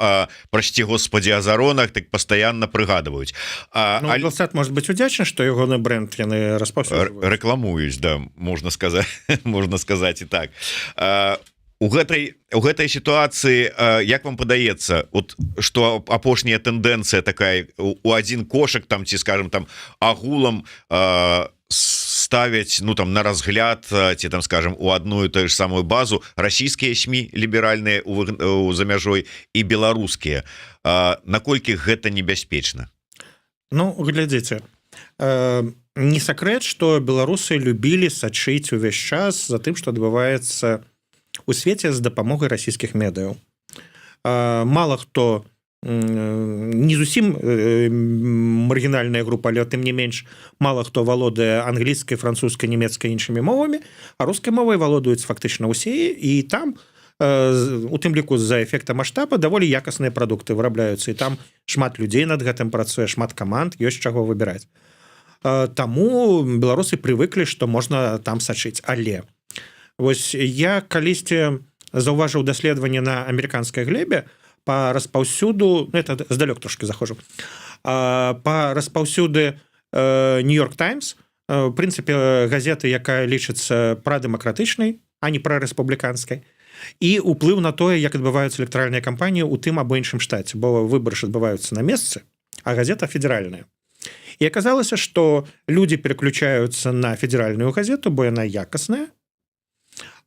прачці господи Азаронах, так постоянно прыгадываюць. Ну, Белсат может быть удзячны, что ягоны бренд яны распаўсюджваюць. Рекламуюць, да, можна сказать, можна сказать. І так у гэтай сітуацыі, як вам падаецца, вот што апошняя тэндэнцыя такая, у адзін кошык там, ці скажем там агулам ставяць, ну там на разгляд, ці там скажем у адну і тую ж самую базу расійскія СМІ ліберальныя за мяжой і беларускія, наколькі гэта небяспечна? Ну, глядзіце, не сакрэт, што беларусы любілі сачыць увесь час за тым, што адбываецца у свеце з дапамогай расійскіх медыяў. Мала хто, не зусім маргінальная група, але тым не менш мала хто валодае англійскай, французскай, нямецкай, іншымі мовамі, а рускай мовай валодаюць фактычна ўсе, і там у тым ліку з-за эфекта маштаба даволі якасныя прадукты вырабляюцца, і там шмат людзей над гэтым працуе, шмат каманд, ёсць чаго выбіраць. Таму беларусы прывыклі, што можна там сачыць. Але вось я калісьці заўважыў даследаванне на амерыканскай глебе па распаўсюду, это здалёк трошки захожу, па распаўсюды Нью-Йорк Таймс, в прынцыпе газеты, якая лічыцца прадэмакратычнай, а не прарэспубліканскай, і ўплыў на тое, як адбываюцца электаральныя кампаніі ў тым або іншым штаце, бо выбары ж адбываюцца на месцы, а газета федэральная. І аказалася, што людзі пераключаюцца на федэральную газету, бо яна якасная,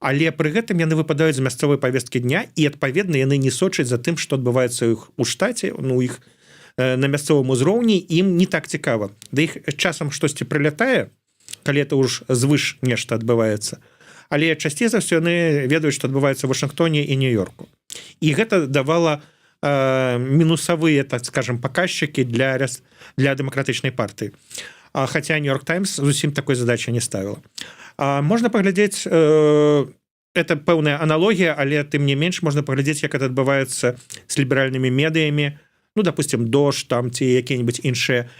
але пры гэтым яны выпадаюць з мясцовай павесткі дня, і адпаведна яны не сочаць за тым, што адбываецца у штаце, ну іх на мясцовым узроўні, ім не так цікава. Да іх часам штосьці прылятае, калі это ўж звыш нешта адбываецца. Але часцей за ўсё яны ведаюць, што адбываецца ў Вашынгтоне і Нью-Йорку. І гэта давала мінусавыя, так скажем, паказчыкі для дэмакратычнай партыі. Хаця Нью-Йорк Таймс зусім такой задачи не ставіла. Можна паглядзець, это пэўная аналогія, але тым не менш можна паглядзець, як это адбываецца з ліберальнымі медыямі, ну, допустим, Дождь там ці якія-небудзь іншыя,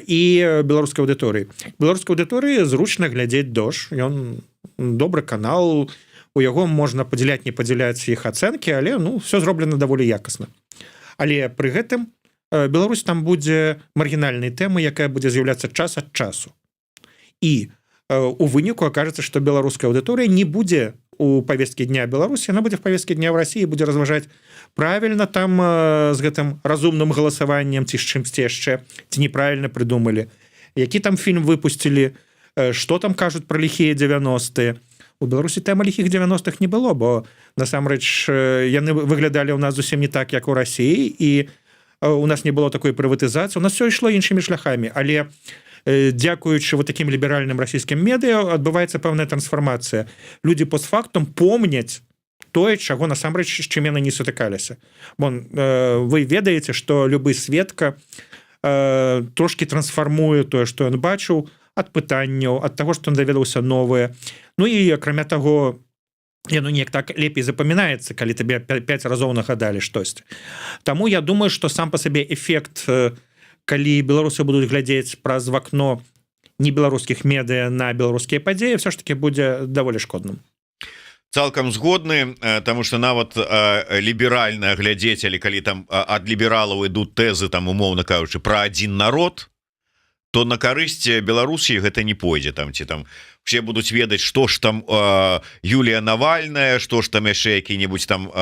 і беларускай аўдыторыі. Беларускай аўдыторыі зручна глядзець Дождь, ён добры канал, у яго можна падзяляць, не падзяляць іх ацэнкі, але ну все зроблена даволі якасна. Але пры гэтым Беларусь там будзе маргінальнай тэмы, якая будзе з'яўляцца час ад часу. І у выніку акажацца, што беларуская аўдыторыя не будзе у павесткі дня Беларусі, яна будзе в павесткі дня ў Расіі, будзе разважаць правільна там з гэтым разумным галасаваннем ці з чымсьці яшчэ, ці неправільна прыдумалі, які там фільм выпусцілі, што там кажуць пра ліхія 90-е. У Беларусі тэма ліхіх 90-х не было, бо насамрэч яны выглядалі ў нас зусім не так, як у Расіі, і у нас не было такой прыватызацыі, у нас все ішло іншымі шляхамі, але дзякуючы вот таким ліберальным расійскім медыа адбываецца пэўная трансфармацыя. Людзі постфактум помняць тое, чаго насамрэч з чым яны не сутыкаліся. Бо вы ведаеце, што любы сведка трошки трансфармуе тое, што ён бачыў, ад пытанняў, ад таго, што ён даведаўся новае. Ну і акрамя таго, яно неяк так лепей запамінаецца, калі табе 5 разоў нагадалі штосьці. Таму я думаю, што сам па сабе эфект, калі беларусы будуць глядзець праз вакно не беларускіх медыа на беларускія падзеі все ж таки будзе даволі шкодным. Цалкам згодны, тому что нават ліберальна глядзець, але калі там ад лібералаў ідуць тэзы там умоўна кажучы пра адзін народ, то на карысць Беларусі гэта не пойдзе там ці там все будуць ведаць што ж там Юлія Навальная, што ж там яшчэ які-небудзь там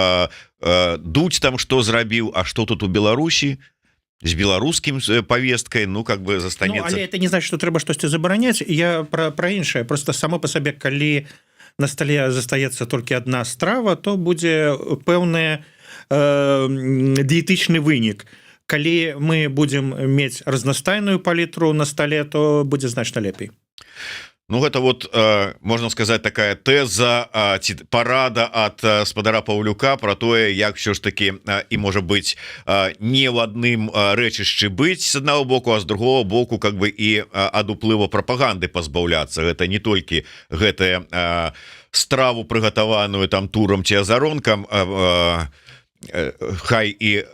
Дудь там што зрабіў, а што тут у Беларусі з беларускім повесткай, ну как бы застанецца. Але это не значит, что трэба штосьці забараняць. Я пра іншае, просто само по сабе калі на столе застаецца толькі одна страва, то будзе пэўны дыетычны вынік. Калі мы будем мець разнастайную палітру на столе, то будзе значна лепей. Ну гэта вот можна сказаць такая тэза ці парада ад спадара Паўлюка про тое, як все ж таки і можа быць не ў адным рэчышчы быць з аднаго боку, а з другого боку как бы і ад уплыву прапаганды пазбаўляцца. Гэта не толькі гэтая страву прыгатаваную там турам ці азаронкам хай і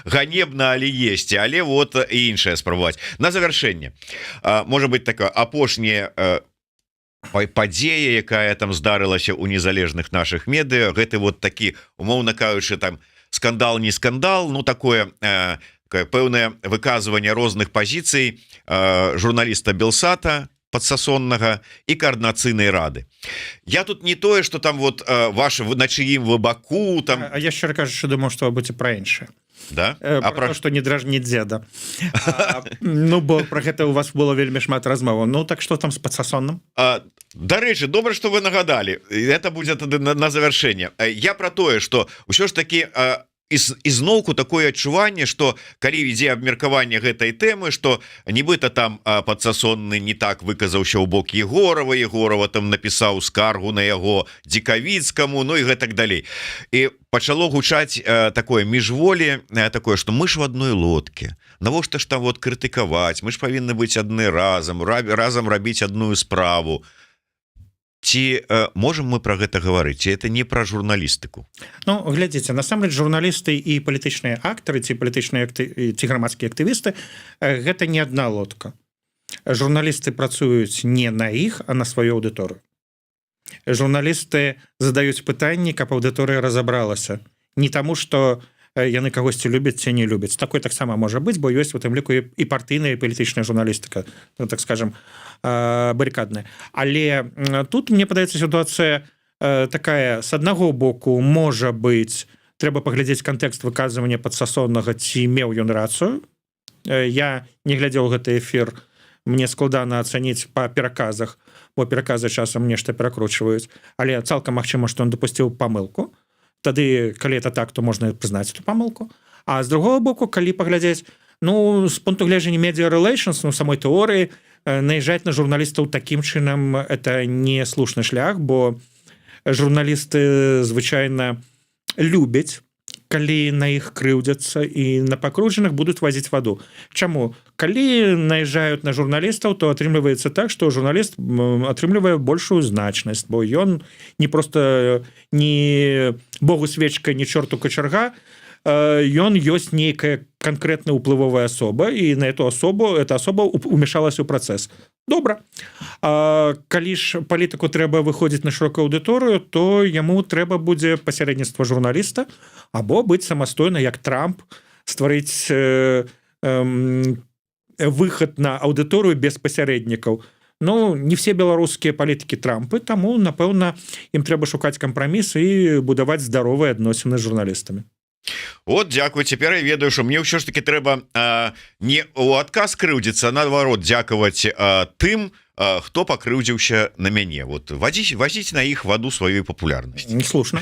ганебна, але есці, але вот і іншае спрабаваць. На завяршэнне можа быть такая апошняя падзея, якая там здарылася ў незалежных наших медыа, гэты вот такі умоўна кажучы там скандал не скандал, ну такое пэўнае выказванне розных пазіцый журналіста Белсата подсасоннага і коорднацыйнай рады. Я тут не тое, что там вот ваше на чыім вы баку там. А я шчыра кажучы думаў, што будзе пра іншае. Да? Про што не дражні дзеда. Ну бо про гэта у вас было вельмі шмат размоваў. Ну так што там з падсасонным? Дарэчы, добра, што вы нагадалі. Это будзе тады на завяршэнне. Я про тое, што ўсё ж такі ізноўку такое адчуванне, што калі ідзе абмеркаванне гэтай тэмы, што нібыта там падсасонны не так выказаўся ў бок Егорова там напісаў скаргу на яго Дзекавіцкаму, ну і гэтак далей. І пачало гучаць такое міжволі, такое, што мы ж в адной лодке, навошта ж там вот крытыкаваць, мы ж павінны быць адны разам рабіць адную справу. Ці можем мы про гэта гаварыць, ці это не пра журналістыку? Ну глядзіце, насамрэч журналісты і палітычныя актары ці палітычныя ці грамадскія актывісты гэта не адна лодка. Журналісты працуюць не на іх, а на сваю аўдыторыю. Журналісты задаюць пытанні, каб аўдыторыя разабралася, не таму што яны кагосьці любяць ці не любяць. Такое таксама можа быць, бо ёсць у тым ліку і партыйная і палітычная журналістыка, ну, так скажем, баррикадная. Але тут, мне падаецца, ситуация такая, с аднаго боку, можа быць, трэба паглядзець кантэкст выказвання падсасоннага, ці меў ён рацыю. Я не глядзеў гэты эфір, мне складана ацаніць па пераказах, бо пераказы часам нешта перакручваюць, але цалкам магчыма, што ён дапусціў памылку. Тады, калі это так, то можна прызнаць эту памылку. А з другого боку, калі паглядзець, ну, з пункту гледжання media relations, ну, самой тэорыі, наезжать на журналістаў такім чынам это не слушны шлях, бо журналісты звычайна любяць, калі на іх крыўдзяцца і на пакручаных будуць вазіць ваду. Чаму? Калі наезжаюць на журналістаў, то атрымліваецца так, што журналіст атрымлівае большую значнасць, бо ён не просто не богу свечка, не чорту качарга, ён ёсць нейкая конкретная уплывовая асоба, і на эту асобу эта асоба умешалась у працэс. Добра. Калі ж палітыку трэба выходзіць на шырокую аўдыторыю, то яму трэба будзе пасярэдніцтва журналіста або быць самастойна, як Трамп, стварыць выхад на аўдыторыю без пасярэднікаў. Ну, не все беларускія палітыкі Трампы, таму, напэўна, ім трэба шукаць кампраміс і будаваць здаровыя адносіны з журналістамі. Вот, дзякуй, цяпер я ведаю, што мне ўсё ж таки трэба не ў адказ крыўдзіцца, а наадварот дзякаваць тым, хто пакрыўдзіўся на мяне. Вот вазіць на іх ваду сваёй папулярнасці. Неслушна.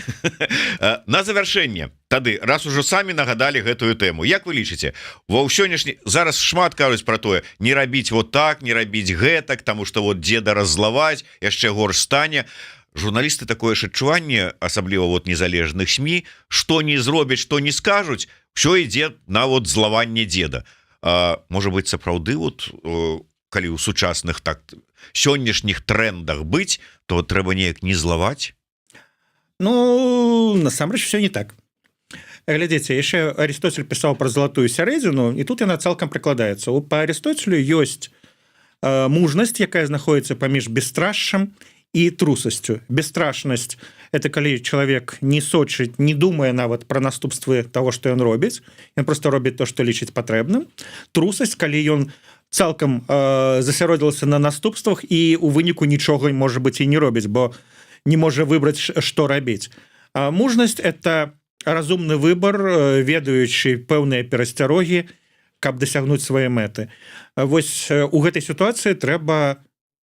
На завяршэнне тады, раз ужо самі нагадалі гэтую тэму, як вы лічыце, ва сённяшні зараз шмат кажуць пра тое, не рабіць вот так, не рабіць гэтак, таму што вот дзеда раззлаваць, яшчэ горш стане. Журналісты такое ж адчуванне, асабліва вот незалежных СМІ, што не зробяць, што не скажуць, ўсё ідзе на вот злаванне дзеда. Можа быць, сапраўды вот калі ў сучасных так сённяшніх трендах быць, то трэба неяк не злаваць? Ну, насамрэч все не так. Глядзіце, яшчэ Арыстоцель пісаў пра залатую сярэдзіну, і тут яна цалкам прыкладаецца. Па Арыстоцелю ёсць мужнасць, якая знаходіцца паміж бесстрашшам і трусасцю. Бесстрашнасць — это калі чалавек не сочыць, не думае нават пра наступствы таго, што ён робіць, ён просто робіць то, што лічыць патрэбным. Трусасць, калі ён цалкам засяродзілася на наступствах і у выніку нічога, можа быць, і не робіць, бо не можа выбраць, што рабіць. Мужнасць — это разумны выбар, ведаючы пэўныя перасцярогі, каб дасягнуць свае мэты. Вось у гэтай сітуацыі трэба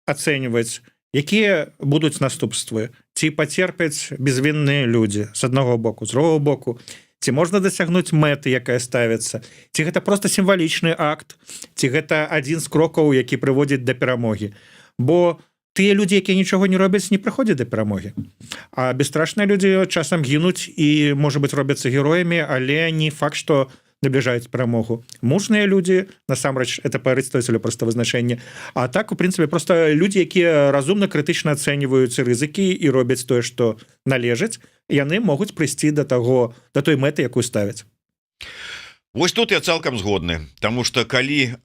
ацэньваць, якія будуць наступствы, ці пацерпяць безвінныя людзі з аднаго боку, з другого боку, ці можна дасягнуць мэты, якая ставіцца, ці гэта просто сімвалічны акт, ці гэта адзін з крокаў, які прыводзіць да перамогі. Бо тыя людзі, якія нічога не робяць, не прыходзяць да перамогі. А бесстрашныя людзі часам гінуць і, можа быць, робяцца героямі, але не факт, што набліжаюць перамогу. Мужныя людзі, насамрэч, это па Арыстоцелю проста вызначэнне. А так, у прынцыпе, проста людзі, якія разумна, крытычна ацэньваюць рызыкі і робяць тое, што належыць, яны могуць прыйсці да той мэты, якую ставяць. Вось тут я цалкам згодны, тому что калі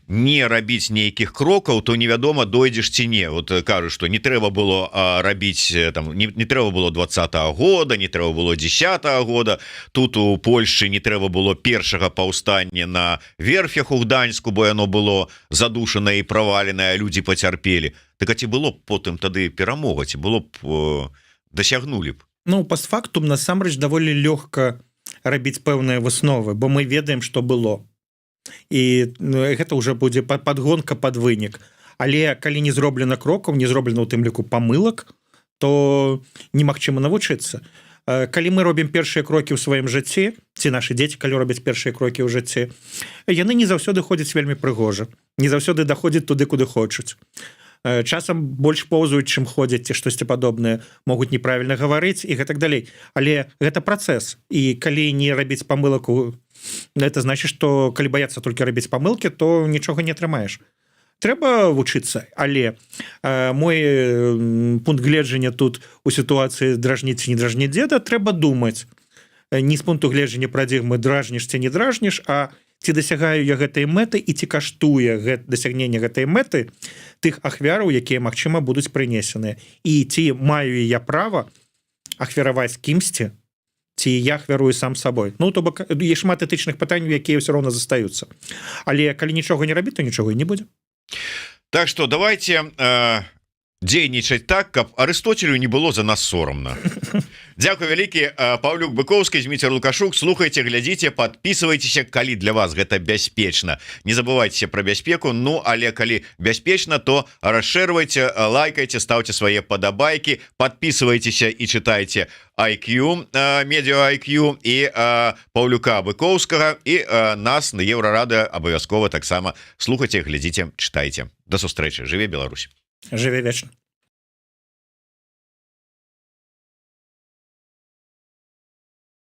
не рабіць нейкіх крокаў, то невядома, дойдзеш ці не. Вот кажуць, што не трэба было рабіць, там, не трэба было 20-го года, не трэба было 10-го года. Тут у Польшчы не трэба было першага паўстання на верфях у Гданьску, бо яно было задушанае і праваленае, людзі пацярпелі. Так а ці было б потым тады перамога, ці было б дасягнулі б? Ну, пастфактум, насамрэч, даволі лёгка рабіць пэўныя высновы, бо мы ведаем, што было. І гэта ўжо будзе падгонка пад вынік. Але калі не зроблена крокаў, не зроблена ў тым ліку памылак, то немагчыма навучыцца. Калі мы робім першыя крокі ў сваім жыцці, ці нашы дзеці, калі робяць першыя крокі ў жыцці, яны не заўсёды ходзяць вельмі прыгожа, не заўсёды даходзяць туды, куды хочуць. Часам больш поўзаюць, чым ходзяць, ці штосьці падобнае, могуць неправільна гаварыць і гэтак далей. Але гэта працэс. І калі не рабіць памылак, это значыць, што калі баяцца толькі рабіць памылкі, то нічога не атрымаеш. Трэба вучыцца, але мой пункт гледжання тут у сітуацыі дражніць ці не дражніць дзеда, трэба думаць. Не з пункту гледжання парадыгмы дражніш ці не дражніш, а ці дасягаю я гэтай мэты і ці каштуе дасягнення гэтай мэты тых ахвяраў, якія, магчыма, будуць прынесеныя. І ці маю я права ахвяраваць кімсьці, ці я ахвярую сам сабой. Ну, то бок, є шмат этычных пытанняў, якія ўсё роўна застаюцца. Але калі нічога не рабіць, то нічога і не будзе. Так что давайте дзейнічаць так, каб Арыстоцелю не было за нас сорамна. Дзякуй вялікі. Паўлюк Быковскі, Зміцер Лукашук. Слухайте, глядзіце, подписывайтеся, калі для вас гэта бяспечна. Не забывайцеся про бяспеку. Ну, але калі бяспечна, то расшэрвайце, лайкайце, ставьте свае падабайкі, подписывайтеся і чытайце IQ, Медіа IQ і Паўлюка Быковскага, і нас на Еўрарада абавязкова таксама слухайте, глядзіце, чытайце. До сустрэчы. Жыве Беларусь. Жыве вечна.